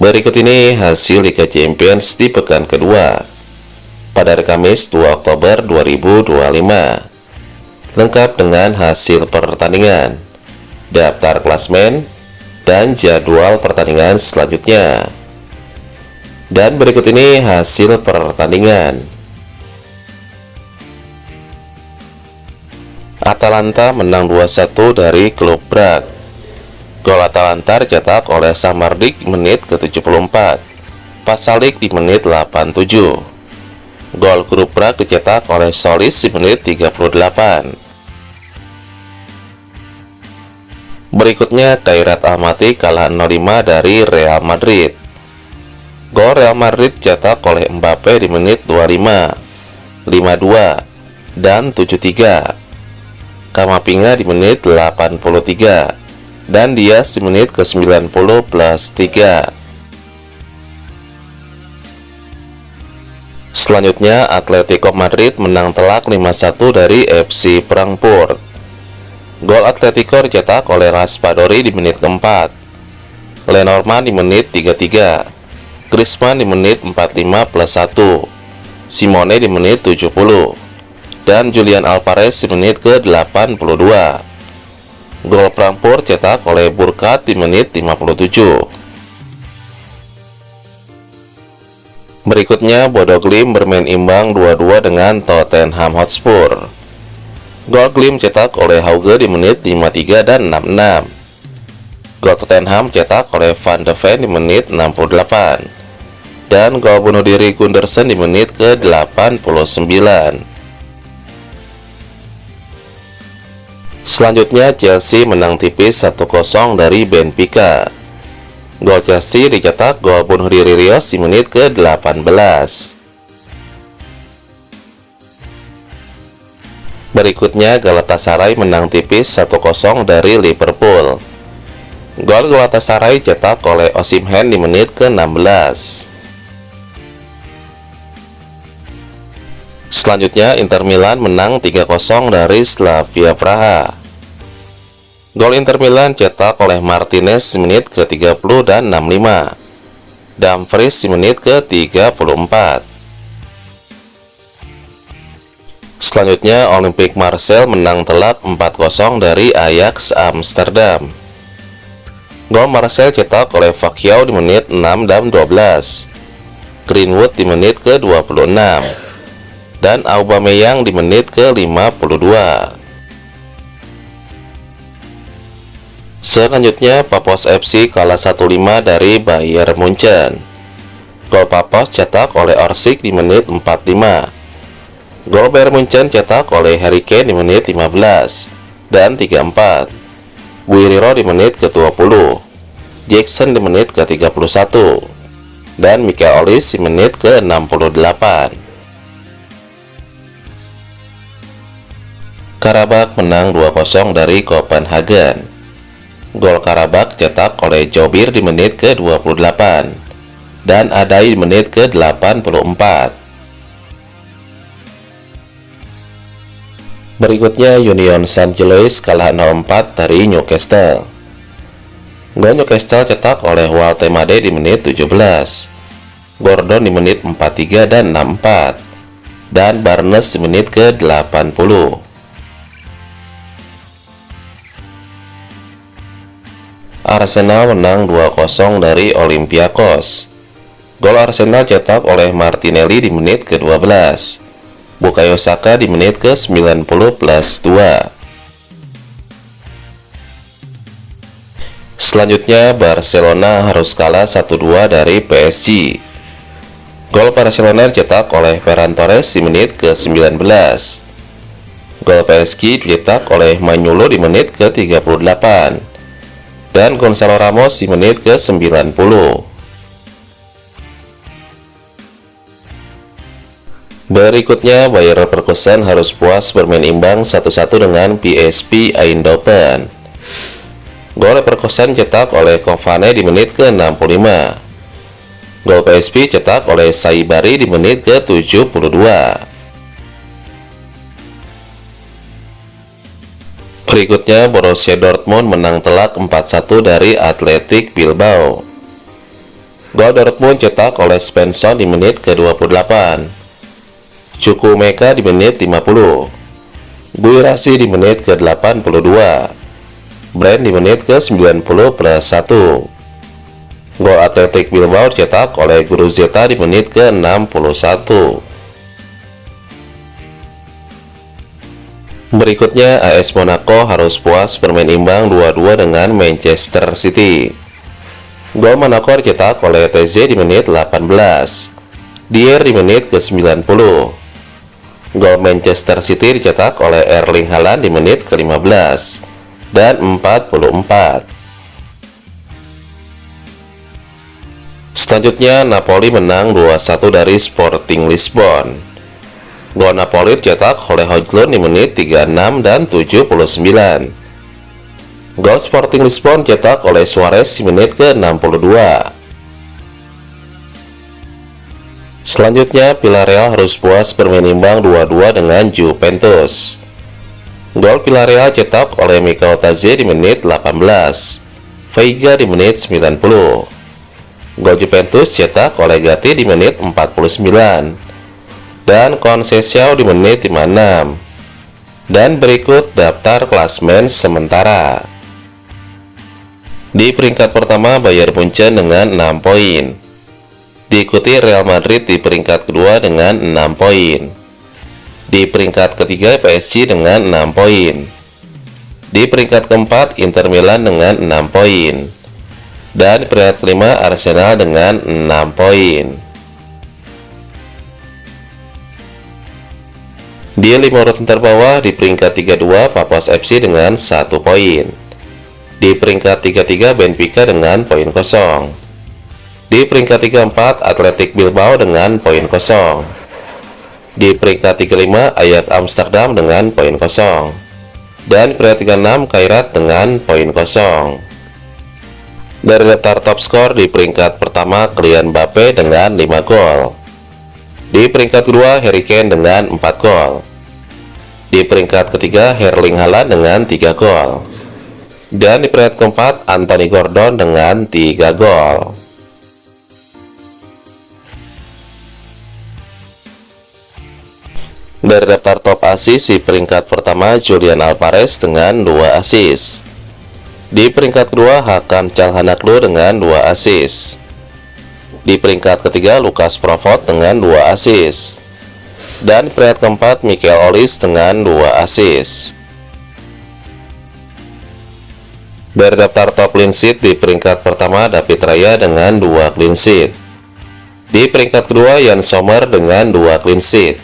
Berikut ini hasil Liga Champions di pekan kedua pada hari Kamis 2 Oktober 2025, lengkap dengan hasil pertandingan, daftar klasmen, dan jadwal pertandingan selanjutnya. Dan berikut ini hasil pertandingan. Atalanta menang 2-1 dari klub Brugge. Gol Atalanta dicetak oleh Samardzic menit ke-74, Pasalic di menit 87. Gol klub Brugge dicetak oleh Solis di menit 38. Berikutnya Khairat Almaty kalah 0-5 dari Real Madrid. Gol Real Madrid dicetak oleh Mbappe di menit 25, 52, dan 73. Kamavinga di menit 83 dan Dias di menit ke-90 plus 3. Selanjutnya Atletico Madrid menang telak 5-1 dari FC Frankfurt. Gol Atletico dicetak oleh Raspadori di menit keempat, Lenormand di menit 33, Griezmann di menit 45 plus 1, Simone di menit 70, dan Julian Alvarez di menit ke-82. Gol Frankfurt cetak oleh Burkhardt di menit 57. Berikutnya Bodo Glimt bermain imbang 2-2 dengan Tottenham Hotspur. Gol Glimt cetak oleh Hauge di menit 53 dan 66. Gol Tottenham cetak oleh Van de Ven di menit 68. Dan gol bunuh diri Gundersen di menit ke-89. Selanjutnya Chelsea menang tipis 1-0 dari Benfica. Gol Chelsea dicetak gol bunuh diri Rios di menit ke-18. Berikutnya Galatasaray menang tipis 1-0 dari Liverpool. Gol Galatasaray dicetak oleh Osimhen di menit ke-16. Selanjutnya Inter Milan menang 3-0 dari Slavia Praha. Gol Inter Milan cetak oleh Martinez di menit ke-30 dan 65. Dumfries di menit ke-34. Selanjutnya Olympique Marseille menang telak 4-0 dari Ajax Amsterdam. Gol Marseille cetak oleh Pacquiao di menit 6 dan 12. Greenwood di menit ke-26. Dan Aubameyang di menit ke-52. Selanjutnya Paphos FC kalah 1-5 dari Bayern Munchen. Gol Paphos cetak oleh Orsic di menit 45. Gol Bayern Munchen cetak oleh Harry Kane di menit 15 dan 34. Guerreiro di menit ke-20. Jackson di menit ke-31. Dan Michael Olise di menit ke-68. Karabakh menang 2-0 dari Copenhagen. Gol Karabakh cetak oleh Jobir di menit ke-28 dan Adai di menit ke-84. Berikutnya Union Saint-Gilloise kalah 0-4 dari Newcastle. Gol Newcastle cetak oleh Waltemade di menit 17, Gordon di menit 43 dan 64, dan Barnes di menit ke-80. Arsenal menang 2-0 dari Olympiakos. Gol Arsenal cetak oleh Martinelli di menit ke-12, Bukayo Saka di menit ke-90 plus 2. Selanjutnya Barcelona harus kalah 1-2 dari PSG. Gol Barcelona dicetak oleh Ferran Torres di menit ke-19. Gol PSG dicetak oleh Manyulo di menit ke-38. Dan Gonzalo Ramos di menit ke-90. Berikutnya Bayer Leverkusen harus puas bermain imbang 1-1 dengan PSV Eindhoven. Gol Leverkusen cetak oleh Cavani di menit ke-65. Gol PSV cetak oleh Saibari di menit ke-72. Berikutnya Borussia Dortmund menang telak 4-1 dari Athletic Bilbao. Gol Dortmund cetak oleh Svensson di menit ke-28. Chukwuemeka di menit 50. Guirassy di menit ke-82. Brand di menit ke-90 plus 1. Gol Athletic Bilbao cetak oleh Guruzzeta di menit ke-61. Berikutnya, AS Monaco harus puas bermain imbang 2-2 dengan Manchester City. Gol Monaco dicetak oleh TZ di menit 18. Dier di menit ke-90. Gol Manchester City dicetak oleh Erling Haaland di menit ke-15 dan 44. Selanjutnya, Napoli menang 2-1 dari Sporting Lisbon. Gol Napoli dicetak oleh Højlund di menit 36 dan 79. Gol Sporting Lisbon dicetak oleh Suarez di menit ke-62. Selanjutnya, Villarreal harus puas bermain imbang 2-2 dengan Juventus. Gol Villarreal cetak oleh Mikel Ottaze di menit 18. Veiga di menit 90. Gol Juventus cetak oleh Gatti di menit 49 dan Conceição di menit 56. Dan berikut daftar klasmen sementara. Di peringkat pertama, Bayern Munchen dengan 6 poin. Diikuti Real Madrid di peringkat kedua dengan 6 poin. Di peringkat ketiga, PSG dengan 6 poin. Di peringkat keempat, Inter Milan dengan 6 poin. Dan di peringkat kelima, Arsenal dengan 6 poin. Di 5 urutan terbawah, di peringkat 32, Paphos FC dengan 1 poin. Di peringkat 33, Benfica dengan poin kosong. Di peringkat 34, Athletic Bilbao dengan poin kosong. Di peringkat 35, Ajax Amsterdam dengan poin kosong. Dan di peringkat 36, Kairat dengan poin kosong. Dari daftar top skor, di peringkat pertama, Kylian Mbappe dengan 5 gol. Di peringkat kedua, Harry Kane dengan 4 gol. Di peringkat ketiga, Erling Haaland dengan 3 gol. Dan di peringkat keempat, Anthony Gordon dengan 3 gol. Dari daftar top assist, di peringkat pertama, Julian Alvarez dengan 2 assist. Di peringkat kedua, Hakan Çalhanoğlu dengan 2 assist. Di peringkat ketiga, Lucas Provot dengan 2 assist. Dan di peringkat keempat, Michael Olise dengan 2 assist. Dari daftar top clean sheet, di peringkat pertama, David Raya dengan 2 clean sheet. Di peringkat kedua, Yann Sommer dengan 2 clean sheet.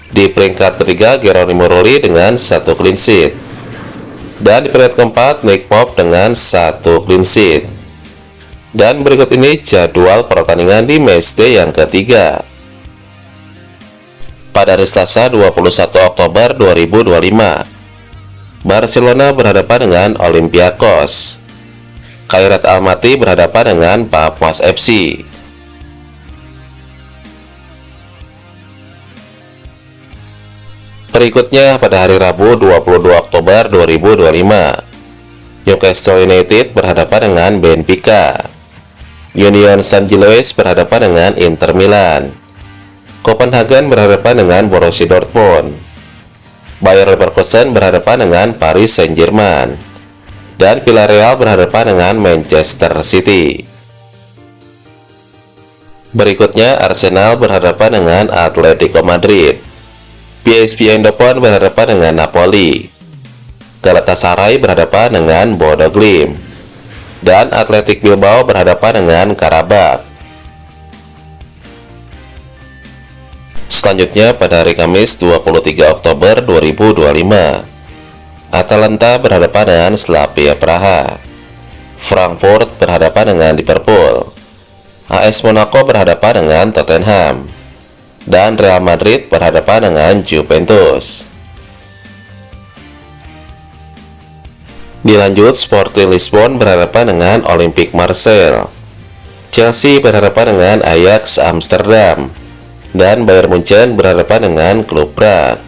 Di peringkat ketiga, Geronimo Rulli dengan 1 clean sheet. Dan di peringkat keempat, Nick Pope dengan 1 clean sheet. Dan berikut ini jadwal pertandingan di matchday yang ketiga. Pada hari Selasa 21 Oktober 2025, Barcelona berhadapan dengan Olympiakos. Kairat Almaty berhadapan dengan Paphos FC. Berikutnya pada hari Rabu 22 Oktober 2025, Newcastle United berhadapan dengan Benfica. Union Saint-Gilloise berhadapan dengan Inter Milan. Copenhagen berhadapan dengan Borussia Dortmund. Bayer Leverkusen berhadapan dengan Paris Saint-Germain. Dan Villarreal berhadapan dengan Manchester City. Berikutnya, Arsenal berhadapan dengan Atletico Madrid. PSV Eindhoven berhadapan dengan Napoli. Galatasaray berhadapan dengan Bodo Glimt. Dan Athletic Bilbao berhadapan dengan Karabakh. Selanjutnya pada hari Kamis 23 Oktober 2025, Atalanta berhadapan dengan Slavia Praha. Frankfurt berhadapan dengan Liverpool. AS Monaco berhadapan dengan Tottenham. Dan Real Madrid berhadapan dengan Juventus. Dilanjut, Sporting Lisbon berhadapan dengan Olympique Marseille. Chelsea berhadapan dengan Ajax Amsterdam. Dan Bayern Munchen berhadapan dengan Klub Brugge.